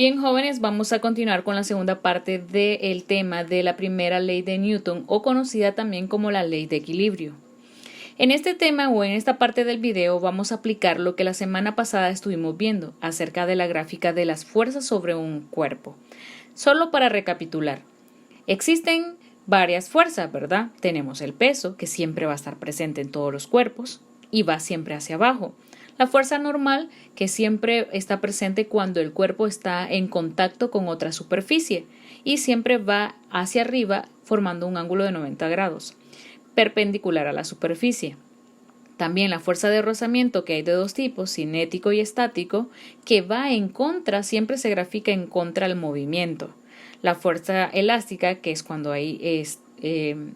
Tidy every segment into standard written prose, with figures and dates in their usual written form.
Bien, jóvenes, vamos a continuar con la segunda parte del tema de la primera ley de Newton, o conocida también como la ley de equilibrio. En este tema o en esta parte del video vamos a aplicar lo que la semana pasada estuvimos viendo acerca de la gráfica de las fuerzas sobre un cuerpo. Solo para recapitular, existen varias fuerzas, ¿verdad? Tenemos el peso, que siempre va a estar presente en todos los cuerpos y va siempre hacia abajo. La fuerza normal, que siempre está presente cuando el cuerpo está en contacto con otra superficie y siempre va hacia arriba formando un ángulo de 90 grados, perpendicular a la superficie. También la fuerza de rozamiento, que hay de dos tipos, cinético y estático, que va en contra, siempre se grafica en contra del movimiento. La fuerza elástica, que es cuando hay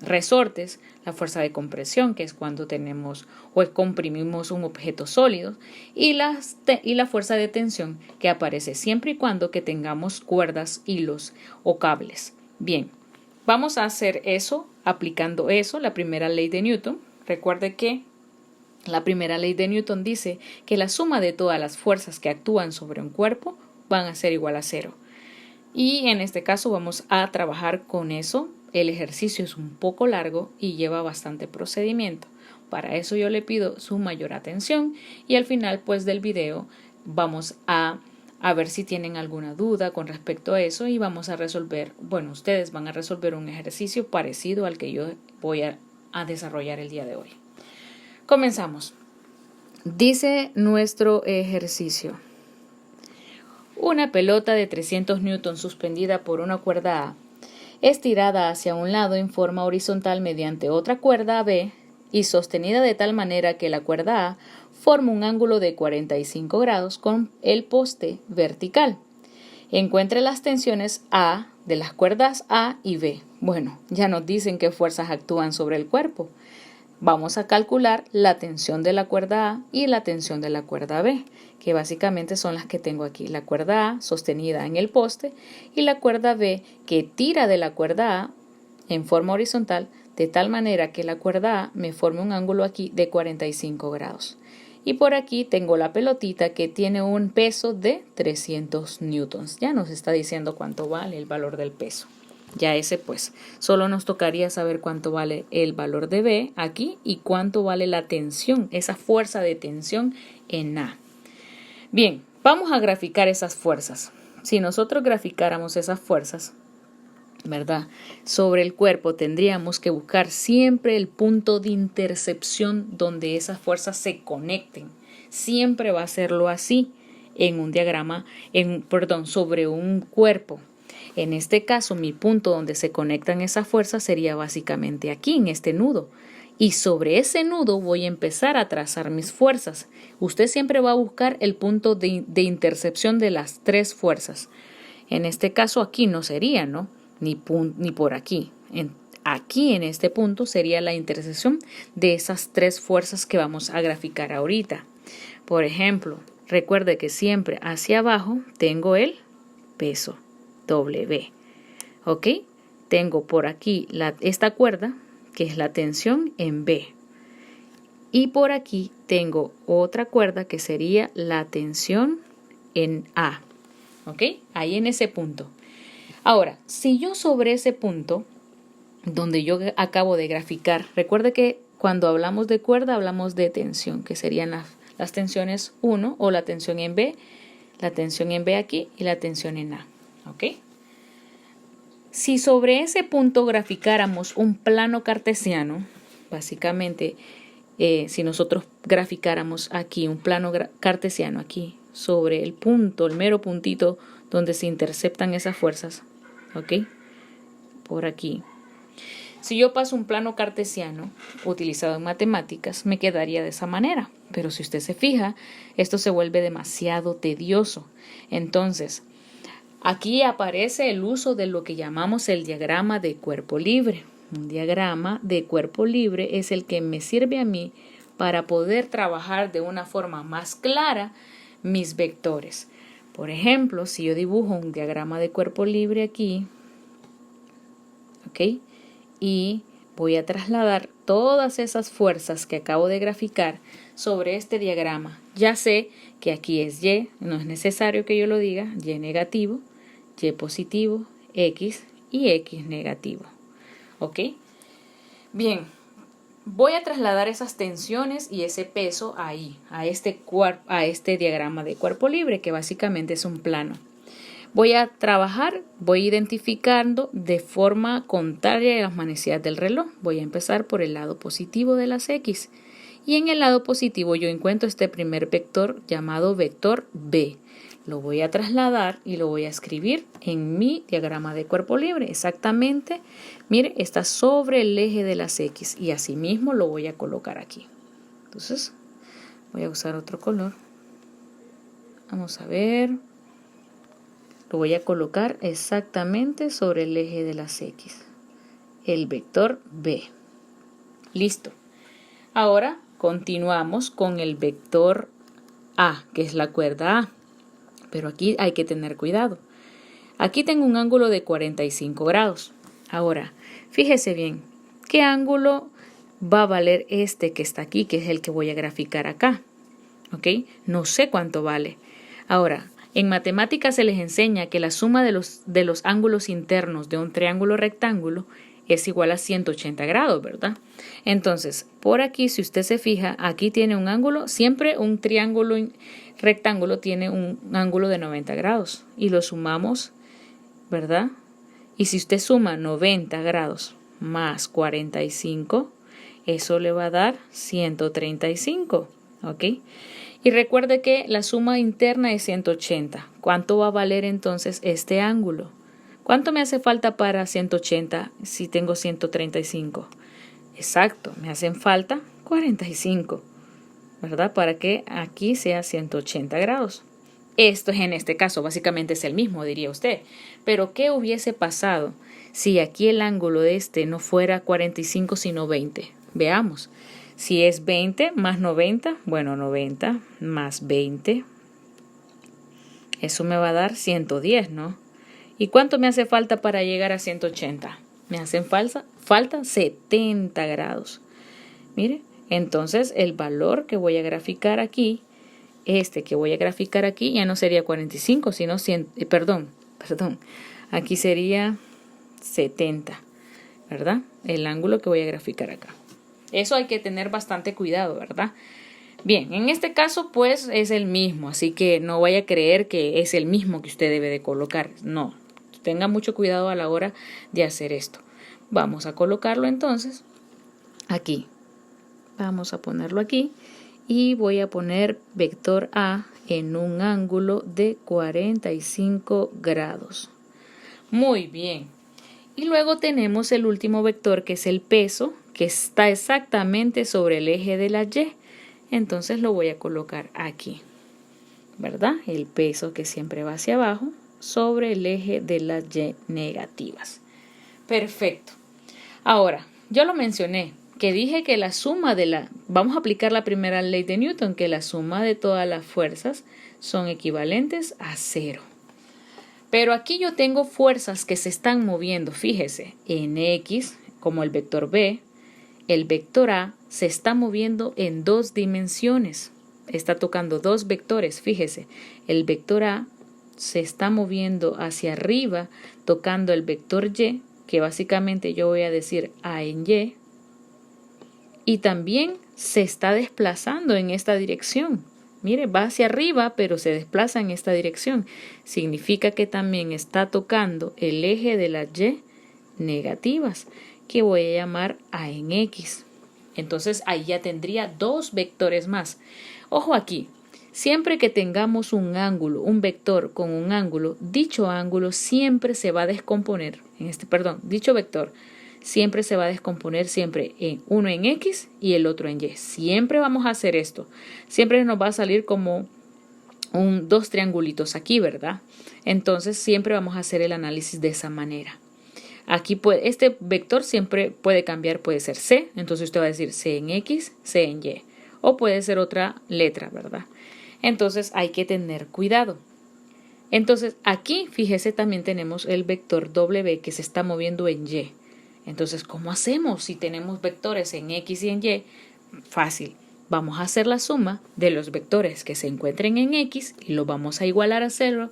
resortes, la fuerza de compresión, que es cuando tenemos o comprimimos un objeto sólido, y la fuerza de tensión, que aparece siempre y cuando que tengamos cuerdas, hilos o cables. Bien, vamos a hacer eso, aplicando eso, la primera ley de Newton. Recuerde que la primera ley de Newton dice que la suma de todas las fuerzas que actúan sobre un cuerpo van a ser igual a 0. Y en este caso vamos a trabajar con eso. El ejercicio es un poco largo y lleva bastante procedimiento. Para eso yo le pido su mayor atención y al final pues del video vamos a ver si tienen alguna duda con respecto a eso y vamos a resolver, bueno, ustedes van a resolver un ejercicio parecido al que yo voy a desarrollar el día de hoy. Comenzamos. Dice nuestro ejercicio: una pelota de 300 newtons suspendida por una cuerda A es tirada hacia un lado en forma horizontal mediante otra cuerda B y sostenida de tal manera que la cuerda A forma un ángulo de 45 grados con el poste vertical. Encuentre las tensiones A de las cuerdas A y B. Bueno, ya nos dicen qué fuerzas actúan sobre el cuerpo. Vamos a calcular la tensión de la cuerda A y la tensión de la cuerda B, que básicamente son las que tengo aquí. La cuerda A sostenida en el poste y la cuerda B que tira de la cuerda A en forma horizontal de tal manera que la cuerda A me forme un ángulo aquí de 45 grados. Y por aquí tengo la pelotita que tiene un peso de 300 newtons. Ya nos está diciendo cuánto vale el valor del peso. Ya ese pues, solo nos tocaría saber cuánto vale el valor de B aquí y cuánto vale la tensión, esa fuerza de tensión en A. Bien, vamos a graficar esas fuerzas. Si nosotros graficáramos esas fuerzas, ¿verdad? Sobre el cuerpo tendríamos que buscar siempre el punto de intercepción donde esas fuerzas se conecten. Siempre va a serlo así en un diagrama, sobre un cuerpo. En este caso, mi punto donde se conectan esas fuerzas sería básicamente aquí, en este nudo. Y sobre ese nudo voy a empezar a trazar mis fuerzas. Usted siempre va a buscar el punto de intercepción de las tres fuerzas. En este caso aquí no sería, ¿no? Ni por aquí. Aquí en este punto sería la intersección de esas tres fuerzas que vamos a graficar ahorita. Por ejemplo, recuerde que siempre hacia abajo tengo el peso. W. ¿Ok? Tengo por aquí esta cuerda, que es la tensión en B. Y por aquí tengo otra cuerda que sería la tensión en A. ¿Ok? Ahí en ese punto. Ahora, si yo sobre ese punto, donde yo acabo de graficar, recuerde que cuando hablamos de cuerda hablamos de tensión, que serían las tensiones 1 o la tensión en B, la tensión en B aquí y la tensión en A. ¿Ok? Si sobre ese punto graficáramos un plano cartesiano, básicamente, si nosotros graficáramos aquí un plano cartesiano, aquí, sobre el punto, el mero puntito donde se interceptan esas fuerzas, ¿ok? Por aquí. Si yo paso un plano cartesiano utilizado en matemáticas, me quedaría de esa manera. Pero si usted se fija, esto se vuelve demasiado tedioso. Entonces, aquí aparece el uso de lo que llamamos el diagrama de cuerpo libre. Un diagrama de cuerpo libre es el que me sirve a mí para poder trabajar de una forma más clara mis vectores. Por ejemplo, si yo dibujo un diagrama de cuerpo libre aquí, ¿ok? Y voy a trasladar todas esas fuerzas que acabo de graficar sobre este diagrama Ya sé que aquí es Y, no es necesario que yo lo diga, Y negativo, Y positivo, X y X negativo. ¿Ok? Bien, voy a trasladar esas tensiones y ese peso ahí, a este diagrama de cuerpo libre, que básicamente es un plano. Voy a trabajar, voy identificando de forma contraria a las manecillas del reloj. Voy a empezar por el lado positivo de las X. Y en el lado positivo yo encuentro este primer vector llamado vector B. Lo voy a trasladar y lo voy a escribir en mi diagrama de cuerpo libre. Exactamente, mire, está sobre el eje de las X y asimismo lo voy a colocar aquí. Entonces, voy a usar otro color. Vamos a ver. Lo voy a colocar exactamente sobre el eje de las X. El vector B. Listo. Ahora continuamos con el vector A, que es la cuerda A. Pero aquí hay que tener cuidado. Aquí tengo un ángulo de 45 grados. Ahora, fíjese bien, ¿qué ángulo va a valer este que está aquí, que es el que voy a graficar acá? ¿Ok? No sé cuánto vale. Ahora, en matemáticas se les enseña que la suma de los ángulos internos de un triángulo rectángulo es igual a 180 grados, ¿verdad? Entonces, por aquí, si usted se fija, aquí tiene un ángulo, siempre un triángulo rectángulo tiene un ángulo de 90 grados y lo sumamos, ¿verdad? Y si usted suma 90 grados más 45, eso le va a dar 135, ¿ok? Y recuerde que la suma interna es 180. ¿Cuánto va a valer entonces este ángulo? ¿Cuánto me hace falta para 180 si tengo 135? Exacto, me hacen falta 45, ¿verdad? Para que aquí sea 180 grados. Esto es en este caso, básicamente es el mismo, diría usted. Pero ¿qué hubiese pasado si aquí el ángulo de este no fuera 45 sino 20? Veamos. Si es 20 más 90, bueno, 90 más 20, eso me va a dar 110, ¿no? ¿Y cuánto me hace falta para llegar a 180? Me hacen falta 70 grados. Mire, entonces el valor que voy a graficar aquí, ya no sería 45, sino 100, perdón, aquí sería 70, ¿verdad? El ángulo que voy a graficar acá. Eso hay que tener bastante cuidado, ¿verdad? Bien, en este caso pues es el mismo, así que no vaya a creer que es el mismo que usted debe de colocar. No, tenga mucho cuidado a la hora de hacer esto. Vamos a colocarlo entonces aquí. Vamos a ponerlo aquí y voy a poner vector A en un ángulo de 45 grados. Muy bien. Y luego tenemos el último vector que es el peso, que está exactamente sobre el eje de la Y. Entonces lo voy a colocar aquí, ¿verdad? El peso que siempre va hacia abajo sobre el eje de las Y negativas. Perfecto. Ahora, yo lo mencioné, que dije que la suma vamos a aplicar la primera ley de Newton, que la suma de todas las fuerzas son equivalentes a 0. Pero aquí yo tengo fuerzas que se están moviendo, fíjese, en X, como el vector B, el vector A se está moviendo en 2 dimensiones. Está tocando 2 vectores, fíjese, el vector A se está moviendo hacia arriba, tocando el vector Y, que básicamente yo voy a decir A en y también se está desplazando en esta dirección. Mire, va hacia arriba, pero se desplaza en esta dirección. Significa que también está tocando el eje de las Y negativas, que voy a llamar A en X. Entonces, ahí ya tendría 2 vectores más. Ojo aquí, siempre que tengamos un ángulo, un vector con un ángulo, dicho ángulo siempre se va a descomponer, dicho vector siempre se va a descomponer siempre en uno en X y el otro en Y. Siempre vamos a hacer esto. Siempre nos va a salir como 2 triangulitos aquí, ¿verdad? Entonces siempre vamos a hacer el análisis de esa manera. Aquí este vector siempre puede cambiar, puede ser C, entonces usted va a decir C en X, C en Y. O puede ser otra letra, ¿verdad? Entonces hay que tener cuidado. Entonces aquí, fíjese, también tenemos el vector W que se está moviendo en Y. Entonces, ¿cómo hacemos si tenemos vectores en X y en Y? Fácil. vamos a hacer la suma de los vectores que se encuentren en X y lo vamos a igualar a cero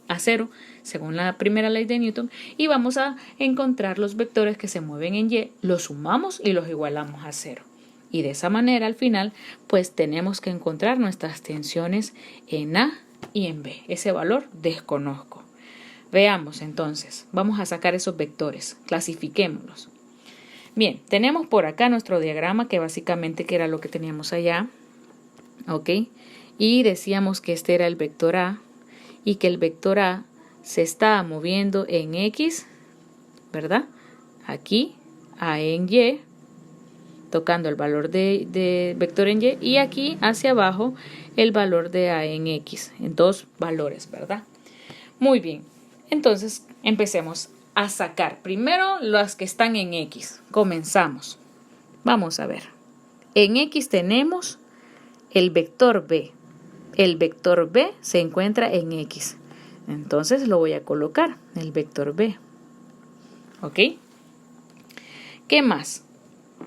según la primera ley de Newton, y vamos a encontrar los vectores que se mueven en Y, los sumamos y los igualamos a 0. Y de esa manera al final pues tenemos que encontrar nuestras tensiones en A y en B. Ese valor desconozco. Veamos entonces, vamos a sacar esos vectores, clasifiquémoslos. Bien, tenemos por acá nuestro diagrama que básicamente que era lo que teníamos allá, ¿ok? Y decíamos que este era el vector A y que el vector A se estaba moviendo en X, ¿verdad? Aquí, A en Y, tocando el valor de vector en Y, y aquí hacia abajo el valor de A en X, en dos valores, ¿verdad? Muy bien, entonces empecemos a sacar primero las que están en X. Comenzamos. Vamos a ver. En X tenemos el vector B. El vector B se encuentra en X. Entonces lo voy a colocar, el vector B. ¿Ok? ¿Qué más?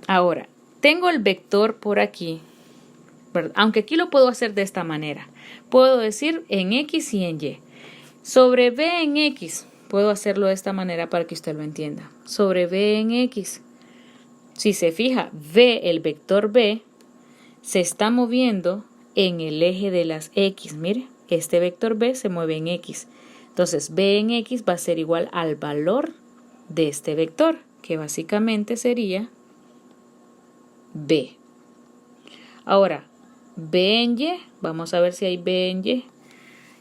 Ahora, tengo el vector por aquí, ¿verdad? Aunque aquí lo puedo hacer de esta manera. Puedo decir en X y en Y. Sobre B en X, puedo hacerlo de esta manera para que usted lo entienda. Sobre B en X. Si se fija, el vector B se está moviendo en el eje de las X. Mire, este vector B se mueve en X. Entonces, B en X va a ser igual al valor de este vector, que básicamente sería B. Ahora, B en Y, vamos a ver si hay B en Y.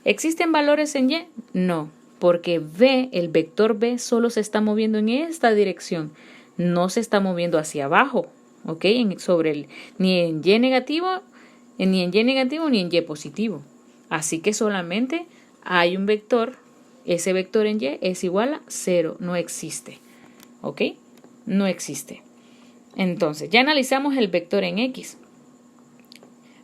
¿Existen valores en Y? No, porque B, el vector B, solo se está moviendo en esta dirección, no se está moviendo hacia abajo, ¿ok? Ni en Y negativo, ni en Y positivo. Así que solamente hay un vector, ese vector en Y es igual a 0, no existe, ¿ok? No existe. Entonces, ya analizamos el vector en X,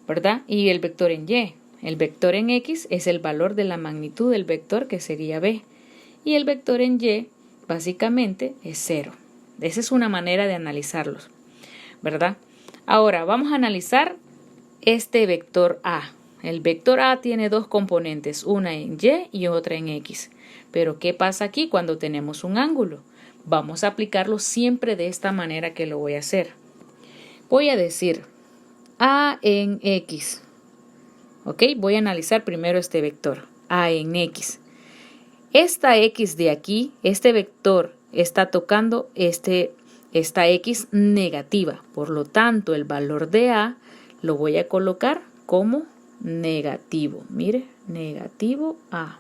¿verdad? Y el vector en Y. El vector en X es el valor de la magnitud del vector, que sería B. Y el vector en Y básicamente es 0. Esa es una manera de analizarlos, ¿verdad? Ahora vamos a analizar este vector A. El vector A tiene dos componentes, una en Y y otra en X. Pero ¿qué pasa aquí cuando tenemos un ángulo? Vamos a aplicarlo siempre de esta manera que lo voy a hacer. Voy a decir A en X. ¿Ok? Voy a analizar primero este vector, A en X. Esta X de aquí, este vector, está tocando esta X negativa. Por lo tanto, el valor de A lo voy a colocar como negativo. Mire, negativo A.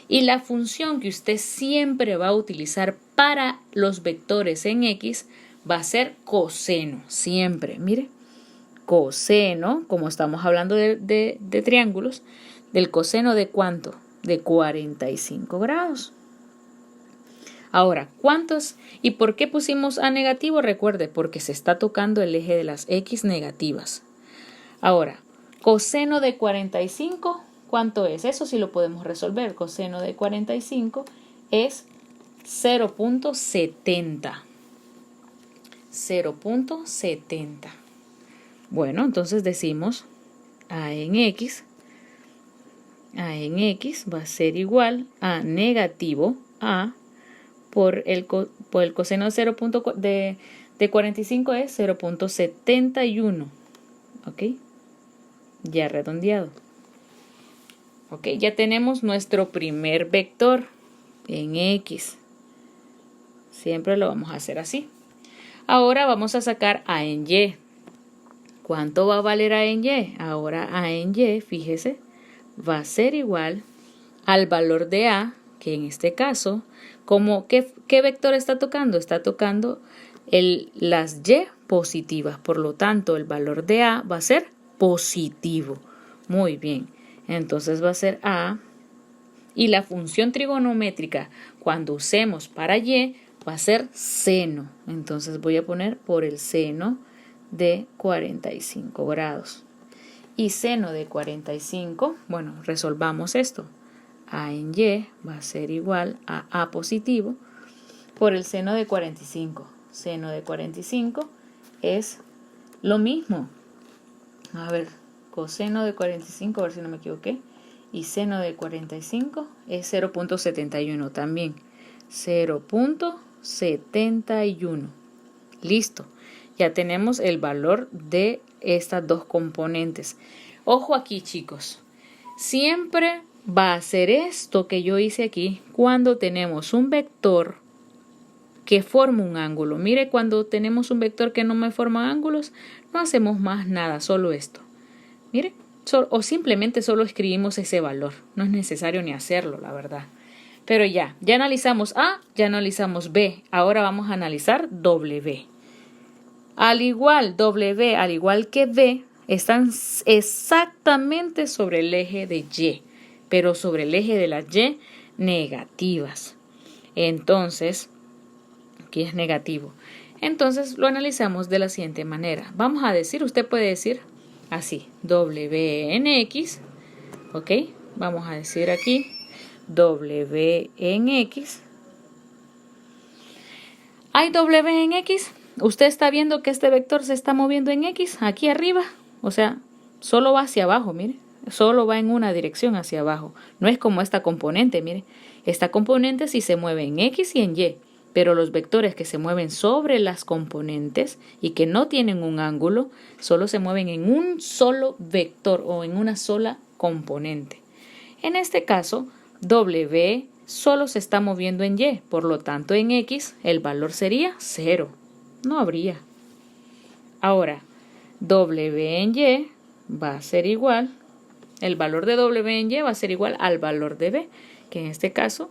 Y la función que usted siempre va a utilizar para los vectores en X va a ser coseno. Siempre, mire. Coseno, como estamos hablando de triángulos, del coseno de ¿cuánto? De 45 grados. Ahora, ¿cuántos? ¿Y por qué pusimos A negativo? Recuerde, porque se está tocando el eje de las X negativas. Ahora, coseno de 45, ¿cuánto es? Eso sí lo podemos resolver. Coseno de 45 es 0.70. 0.70. Bueno, entonces decimos A en X va a ser igual a negativo A por el coseno de 45 es 0.71. ¿Ok? Ya redondeado. ¿Ok? Ya tenemos nuestro primer vector en X. Siempre lo vamos a hacer así. Ahora vamos a sacar A en Y. ¿Cuánto va a valer A en Y? Ahora A en Y, fíjese, va a ser igual al valor de A, que en este caso, ¿qué vector está tocando? Está tocando las Y positivas. Por lo tanto, el valor de A va a ser positivo. Muy bien. Entonces va a ser A. Y la función trigonométrica, cuando usemos para Y, va a ser seno. Entonces voy a poner por el seno de 45 grados. Y seno de 45, bueno, resolvamos esto. A en Y va a ser igual a A positivo por el seno de 45. Seno de 45 es lo mismo. A ver, coseno de 45, a ver si no me equivoqué. Y seno de 45 es 0.71 también. 0.71. Listo. Ya tenemos el valor de estas dos componentes. Ojo aquí, chicos. Siempre va a ser esto que yo hice aquí cuando tenemos un vector que forma un ángulo. Mire, cuando tenemos un vector que no me forma ángulos, no hacemos más nada, solo esto. Mire, o simplemente solo escribimos ese valor. No es necesario ni hacerlo, la verdad. Pero ya analizamos A, ya analizamos B. Ahora vamos a analizar W. Al igual que B, están exactamente sobre el eje de Y, pero sobre el eje de las Y negativas. Entonces, aquí es negativo. Entonces lo analizamos de la siguiente manera. Vamos a decir, usted puede decir así, W en X, ¿ok? Vamos a decir aquí, W en X. ¿Hay W en X? Usted está viendo que este vector se está moviendo en X, aquí arriba. O sea, solo va hacia abajo, mire. Solo va en una dirección hacia abajo. No es como esta componente, mire. Esta componente sí se mueve en X y en Y. Pero los vectores que se mueven sobre las componentes y que no tienen un ángulo, solo se mueven en un solo vector o en una sola componente. En este caso, W solo se está moviendo en Y. Por lo tanto, en X el valor sería 0. No habría. Ahora, W en Y va a ser igual, el valor de W en Y va a ser igual al valor de B, que en este caso,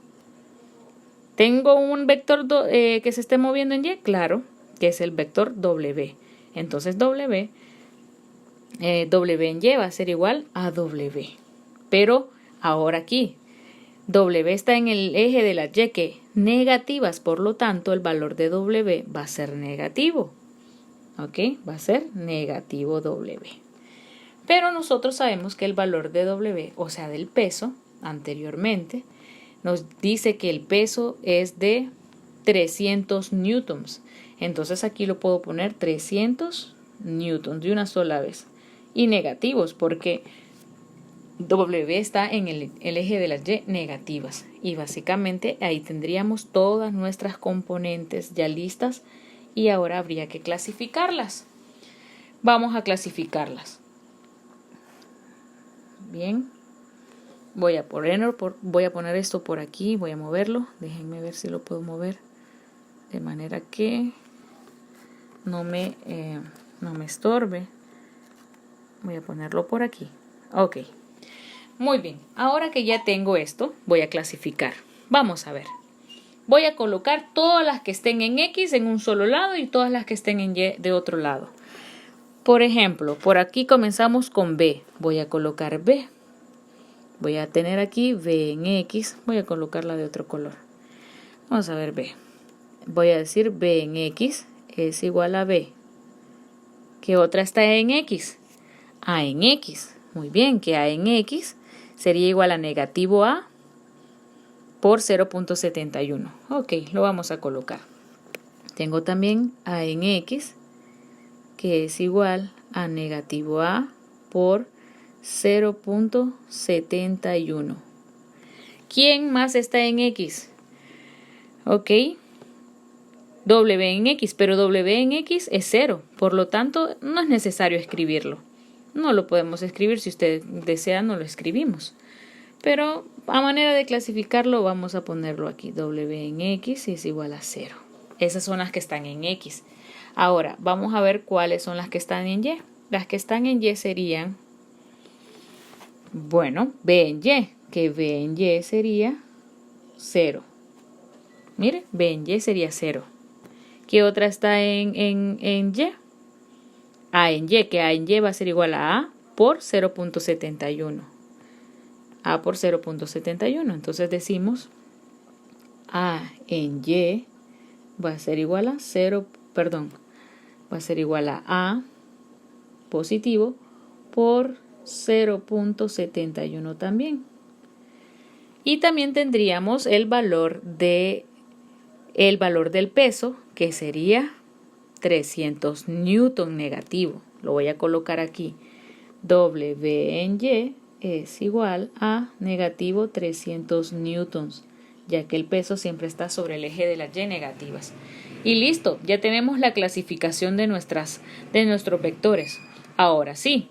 ¿tengo un vector que se esté moviendo en Y? Claro, que es el vector W. Entonces W en Y va a ser igual a W. Pero ahora aquí, W está en el eje de las Y que negativas, por lo tanto el valor de W va a ser negativo. ¿Ok? Va a ser negativo W. Pero nosotros sabemos que el valor de W, o sea del peso, anteriormente, nos dice que el peso es de 300 newtons. Entonces aquí lo puedo poner 300 newtons de una sola vez. Y negativos porque W está en el eje de las Y negativas. Y básicamente ahí tendríamos todas nuestras componentes ya listas y ahora habría que clasificarlas. Vamos a clasificarlas. Bien. Voy a poner esto por aquí, voy a moverlo. Déjenme ver si lo puedo mover de manera que no me estorbe. Voy a ponerlo por aquí. Ok. Muy bien, ahora que ya tengo esto, voy a clasificar. Vamos a ver. Voy a colocar todas las que estén en X en un solo lado y todas las que estén en Y de otro lado. Por ejemplo, por aquí comenzamos con B. Voy a colocar B. Voy a tener aquí B en X. Voy a colocarla de otro color. Vamos a ver B. Voy a decir B en X es igual a B. ¿Qué otra está en X? A en X. Muy bien, que A en X sería igual a negativo A por 0.71. Ok, lo vamos a colocar. Tengo también A en X, que es igual a negativo A por 0.71. ¿Quién más está en X? Ok, W en X, pero W en X es 0. Por lo tanto, no es necesario escribirlo. No lo podemos escribir, si usted desea no lo escribimos. Pero a manera de clasificarlo vamos a ponerlo aquí. W en X es igual a 0. Esas son las que están en X. Ahora vamos a ver cuáles son las que están en Y. Las que están en Y serían, bueno, B en Y, que B en Y sería 0. Mire, B en Y sería 0. ¿Qué otra está en Y? A en Y, que A en Y va a ser igual a por 0.71. A por 0.71. Entonces decimos A en Y va a ser igual a 0, va a ser igual a A positivo por 0.71 también. Y también tendríamos el valor del peso, que sería 300 newton negativo. Lo voy a colocar aquí. W en Y es igual a negativo 300 newtons, ya que el peso siempre está sobre el eje de las Y negativas. Y listo, ya tenemos la clasificación de nuestros vectores. Ahora sí,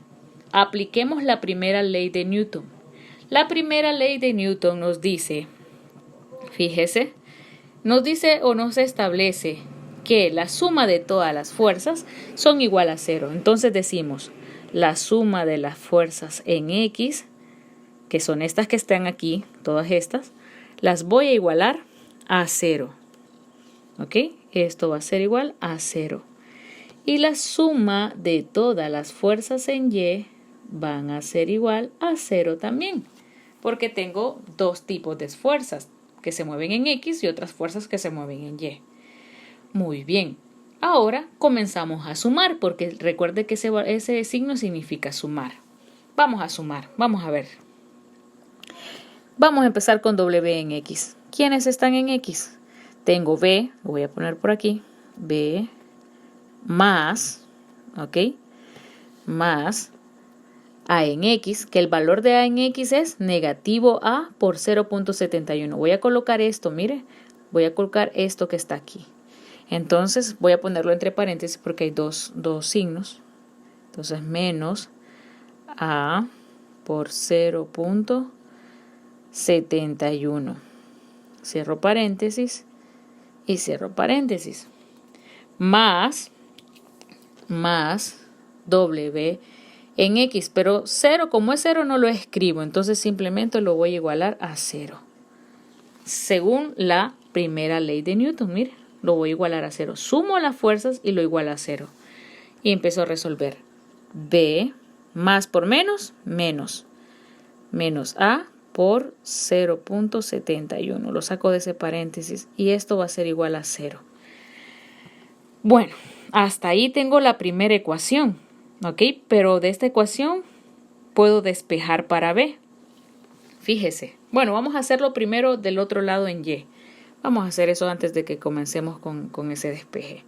apliquemos la primera ley de Newton. La primera ley de Newton nos dice, fíjese, nos dice o nos establece que la suma de todas las fuerzas son igual a 0. Entonces decimos, la suma de las fuerzas en X, que son estas que están aquí, todas estas, las voy a igualar a 0. ¿Ok? Esto va a ser igual a 0. Y la suma de todas las fuerzas en Y van a ser igual a 0 también. Porque tengo dos tipos de fuerzas que se mueven en X y otras fuerzas que se mueven en Y. Muy bien. Ahora comenzamos a sumar, porque recuerde que ese signo significa sumar. Vamos a sumar, vamos a ver. Vamos a empezar con W en X. ¿Quiénes están en X? Tengo B, lo voy a poner por aquí, B más, ¿ok? Más A en X, que el valor de A en X es negativo A por 0.71. Voy a colocar esto, mire, voy a colocar esto que está aquí. Entonces voy a ponerlo entre paréntesis porque hay dos signos. Entonces menos A por 0.71. Cierro paréntesis y cierro paréntesis. Más W en X. Pero 0, como es 0 no lo escribo. Entonces simplemente lo voy a igualar a 0. Según la primera ley de Newton, mire. Lo voy a igualar a 0. Sumo las fuerzas y lo igualo a 0. Y empiezo a resolver. B más por menos, menos. Menos A por 0.71. Lo saco de ese paréntesis y esto va a ser igual a 0. Bueno, hasta ahí tengo la primera ecuación. ¿Ok? Pero de esta ecuación puedo despejar para B. Fíjese. Bueno, vamos a hacerlo primero del otro lado en Y. Vamos a hacer eso antes de que comencemos con ese despeje.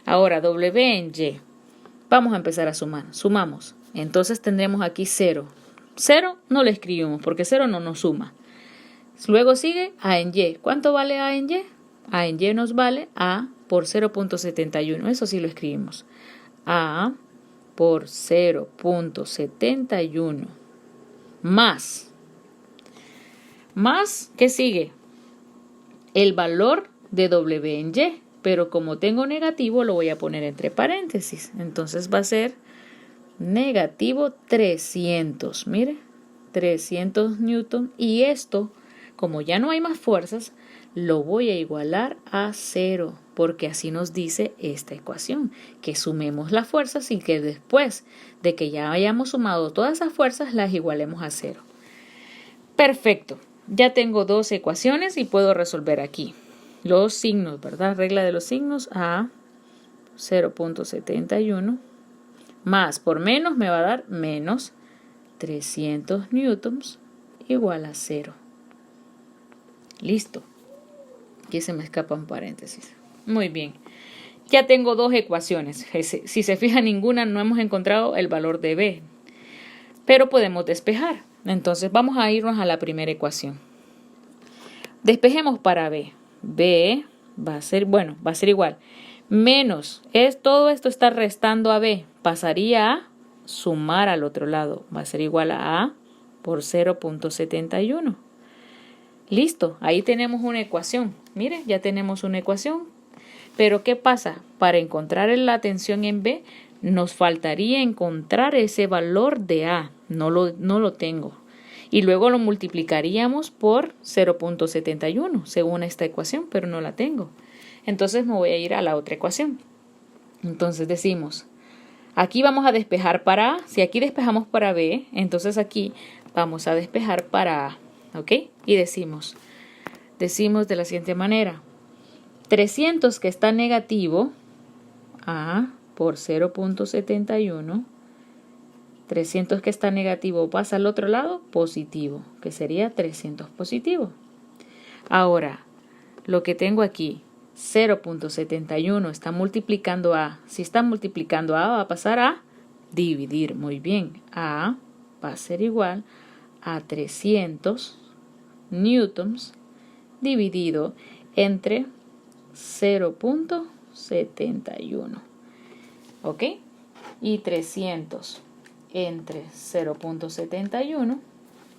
Ahora, W en Y. Vamos a empezar a sumar. Sumamos. Entonces tendremos aquí 0. 0 no lo escribimos porque 0 no nos suma. Luego sigue A en Y. ¿Cuánto vale A en Y? A en Y nos vale A por 0.71. Eso sí lo escribimos. A por 0.71 más. Más, ¿qué sigue? El valor de W en Y, pero como tengo negativo lo voy a poner entre paréntesis. Entonces va a ser negativo 300, mire, 300 newton. Y esto, como ya no hay más fuerzas, lo voy a igualar a 0, porque así nos dice esta ecuación, que sumemos las fuerzas y que después de que ya hayamos sumado todas esas fuerzas, las igualemos a 0. Perfecto. Ya tengo dos ecuaciones y puedo resolver aquí. Los signos, ¿verdad? Regla de los signos. A 0.71 más por menos me va a dar menos 300 newtons igual a 0. Listo. Aquí se me escapa un paréntesis. Muy bien. Ya tengo dos ecuaciones. Si se fija, ninguna no hemos encontrado el valor de B. Pero podemos despejar. Entonces vamos a irnos a la primera ecuación. Despejemos para B. B va a ser, bueno, va a ser igual. Menos, todo esto está restando a B. Pasaría a sumar al otro lado. Va a ser igual a A por 0.71. Listo, ahí tenemos una ecuación. Mire, ya tenemos una ecuación. Pero ¿qué pasa? Para encontrar la tensión en B, nos faltaría encontrar ese valor de A. No lo tengo. Y luego lo multiplicaríamos por 0.71 según esta ecuación, pero no la tengo. Entonces me voy a ir a la otra ecuación. Entonces decimos, aquí vamos a despejar para A. Si aquí despejamos para B, entonces aquí vamos a despejar para A. ¿Ok? Y decimos de la siguiente manera. 300 que está negativo, A por 0.71. 300 que está negativo pasa al otro lado, positivo, que sería 300 positivo. Ahora, lo que tengo aquí, 0.71 está multiplicando A. Si está multiplicando A, va a pasar a dividir. Muy bien, A va a ser igual a 300 newtons dividido entre 0.71. ¿Ok? Y 300 entre 0.71,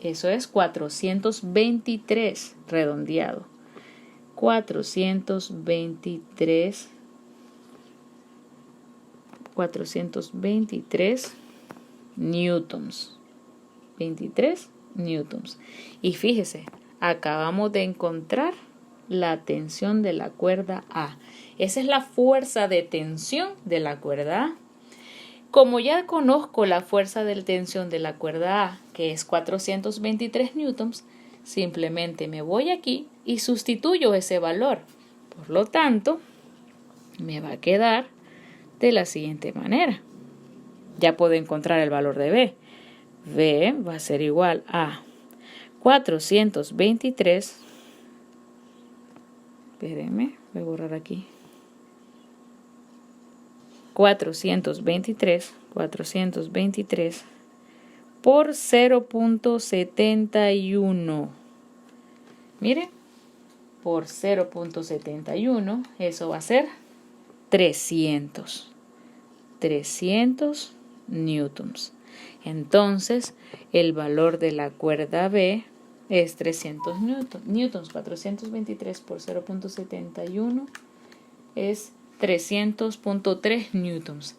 eso es 423 redondeado. 423 newtons. 23 newtons. Y fíjese, acabamos de encontrar la tensión de la cuerda A. Esa es la fuerza de tensión de la cuerda A. Como ya conozco la fuerza de tensión de la cuerda A, que es 423 newtons, simplemente me voy aquí y sustituyo ese valor. Por lo tanto, me va a quedar de la siguiente manera. Ya puedo encontrar el valor de B. B va a ser igual a 423. Espérenme, voy a borrar aquí. 423 por 0.71. Mire, por 0.71, eso va a ser 300 newtons. Entonces, el valor de la cuerda B es 300 newtons. 423 por 0.71 es 300.3 newtons.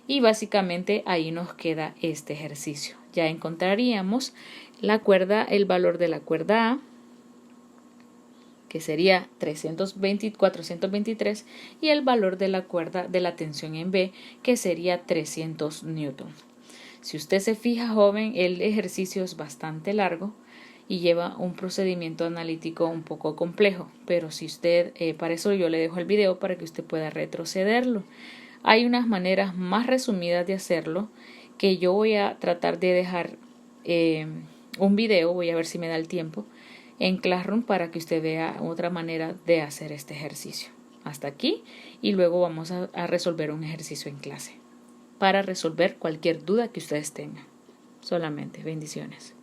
Y básicamente ahí nos queda este ejercicio. Ya encontraríamos el valor de la cuerda A, que sería 423, y el valor de la cuerda de la tensión en B, que sería 300 newtons. Si usted se fija, joven, el ejercicio es bastante largo y lleva un procedimiento analítico un poco complejo, pero si usted, para eso yo le dejo el video para que usted pueda retrocederlo. Hay unas maneras más resumidas de hacerlo que yo voy a tratar de dejar un video, voy a ver si me da el tiempo, en Classroom para que usted vea otra manera de hacer este ejercicio. Hasta aquí, y luego vamos a resolver un ejercicio en clase para resolver cualquier duda que ustedes tengan. Solamente bendiciones.